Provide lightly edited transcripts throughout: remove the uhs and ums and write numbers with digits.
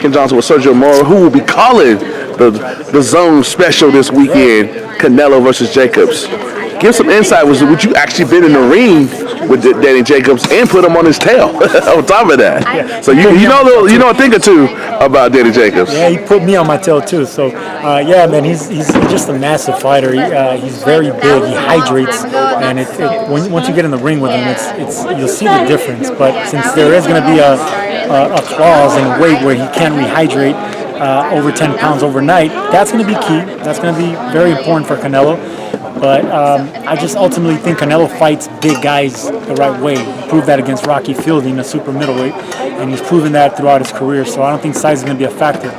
Ken Johnson with Sergio Mora, who will be calling the zone special this weekend, Canelo versus Jacobs. Give some insight. Would you actually been in the ring with Danny Jacobs and put him on his tail on top of that? Yeah. So you know a thing or two about Danny Jacobs. Yeah, he put me on my tail too. So yeah, man, he's just a massive fighter. He's very big. He hydrates, and once you get in the ring with him, you'll see the difference. But since there is going to be a clause in weight where he can't rehydrate over 10 pounds overnight, that's going to be key. That's going to be very important for Canelo. But I just ultimately think Canelo fights big guys the right way. He proved that against Rocky Fielding, a super middleweight, and he's proven that throughout his career. So I don't think size is going to be a factor.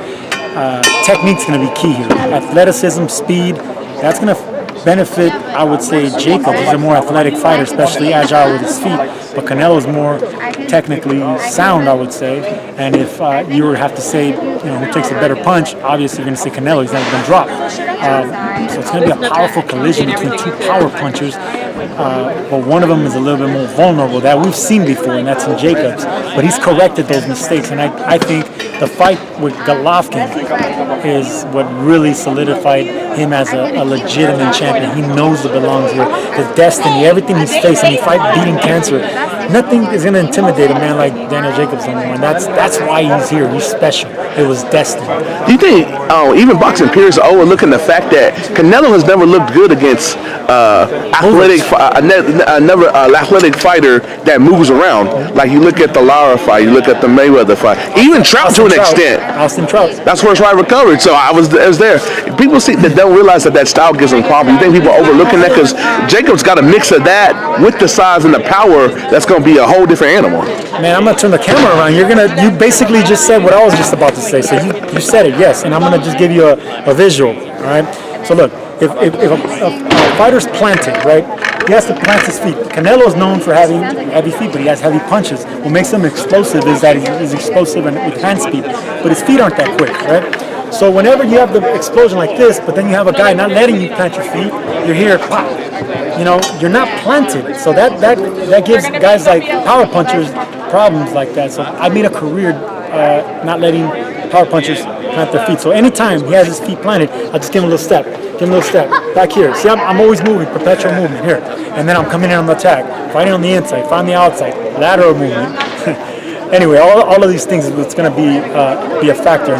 Technique's going to be key here. Athleticism, speed, that's going to benefit, I would say, Jacob. He's a more athletic fighter, especially agile with his feet. But Canelo's more technically sound, I would say. And if you were to have to say, who takes a better punch, obviously you're going to say Canelo. He's never been dropped. So it's going to be a powerful collision between two power punchers. But one of them is a little bit more vulnerable that we've seen before, and that's in Jacobs. But he's corrected those mistakes, and I think the fight with Golovkin is what really solidified him as a legitimate champion. He knows what belongs here. The destiny, everything he's faced, and he fight beating cancer. Nothing is going to intimidate a man like Daniel Jacobs anymore, and that's why he's here. He's special. It was destiny. Do you think even boxing peers are overlooking the fact that Canelo has never looked good against another athletic fighter that moves around? Like you look at the Lara fight, you look at the Mayweather fight, even Trout to an extent. Austin Trout. That's where his fight recovered. So I was there. People that don't realize that style gives them problems. You think people are overlooking that because Jacobs got a mix of that with the size and the power. That's going to be a whole different animal. Man, I'm gonna turn the camera around. You basically just said what I was just about to say. So you said it, yes, and I'm gonna just give you a visual. All right. So look, if a fighter's planted, right, he has to plant his feet. Canelo is known for having heavy feet, but he has heavy punches. What makes him explosive is that he's explosive and with hand speed, but his feet aren't that quick, right? So whenever you have the explosion like this, but then you have a guy not letting you plant your feet, you're here, pop. You're not planted. So that gives guys like power punchers problems like that. So I made a career not letting power punchers plant their feet. So anytime he has his feet planted, I just give him a little step. Back here. See, I'm always moving, perpetual movement here. And then I'm coming in on the attack, fighting on the inside, fighting on the outside, lateral movement. Anyway, all of these things, it's going to be a factor.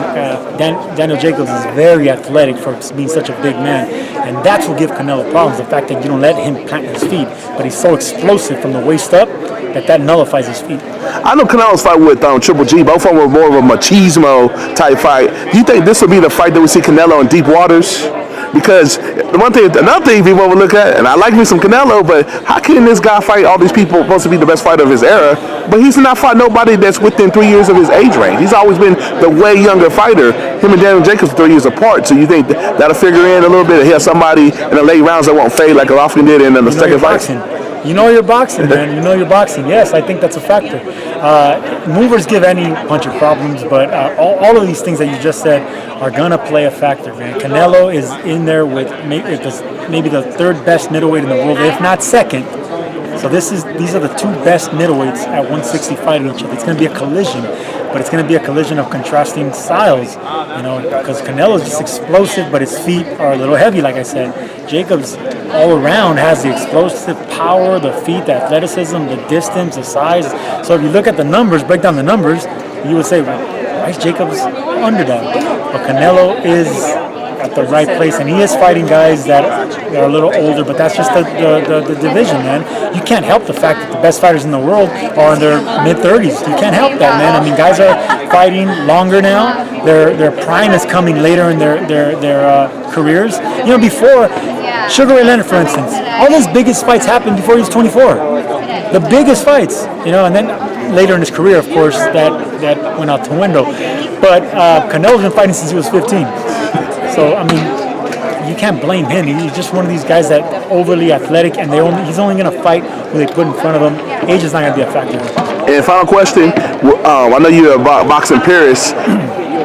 Daniel Jacobs is very athletic for being such a big man, and that's what gives Canelo problems, the fact that you don't let him plant his feet, but he's so explosive from the waist up that nullifies his feet. I know Canelo's fight with Triple G. Both of them were more of a machismo type fight. Do you think this will be the fight that we see Canelo in deep waters? Because another thing people overlook at, and I like me some Canelo, but how can this guy fight all these people supposed to be the best fighter of his era, but he's not fought nobody that's within 3 years of his age range? He's always been the way younger fighter. Him and Daniel Jacobs are 3 years apart, so you think that'll figure in a little bit? He'll have somebody in the late rounds that won't fade like Golovkin did in the second fight? You know you're boxing, man. You know you're boxing. Yes, I think that's a factor. Movers give any puncher problems, but all of these things that you just said are going to play a factor, man. Canelo is in there with maybe the third best middleweight in the world, if not second. So these are the two best middleweights at 160 fighting each other. It's going to be a collision, but it's going to be a collision of contrasting styles, because Canelo is just explosive, but his feet are a little heavy, like I said. Jacobs all around has the explosive power, the feet, the athleticism, the distance, the size. So if you look at the numbers, break down the numbers, you would say, well, why is Jacobs underdog? But Canelo is at the right place, and he is fighting guys that are a little older, but that's just the division, man. You can't help the fact that the best fighters in the world are in their mid-30s. You can't help that, man. I mean, guys are fighting longer now. Their prime is coming later in their careers. Before, Sugar Ray Leonard, for instance, all his biggest fights happened before he was 24. The biggest fights, and then later in his career, of course, that went out the window. But Canelo's been fighting since he was 15. So, I mean, you can't blame him. He's just one of these guys that overly athletic, and he's only going to fight who they put in front of him. Age is not going to be a factor. And final question, I know you're a boxing purist.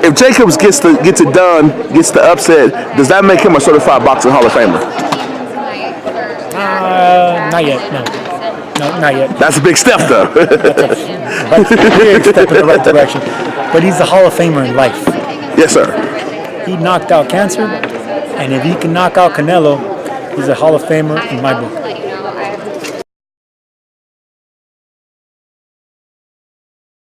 If Jacobs gets it done, gets the upset, does that make him a certified boxing Hall of Famer? Not yet, no. No, not yet. That's a big step, though. That's a big step in the right direction. But he's a Hall of Famer in life. Yes, sir. He knocked out cancer, and if he can knock out Canelo, he's a Hall of Famer in my book.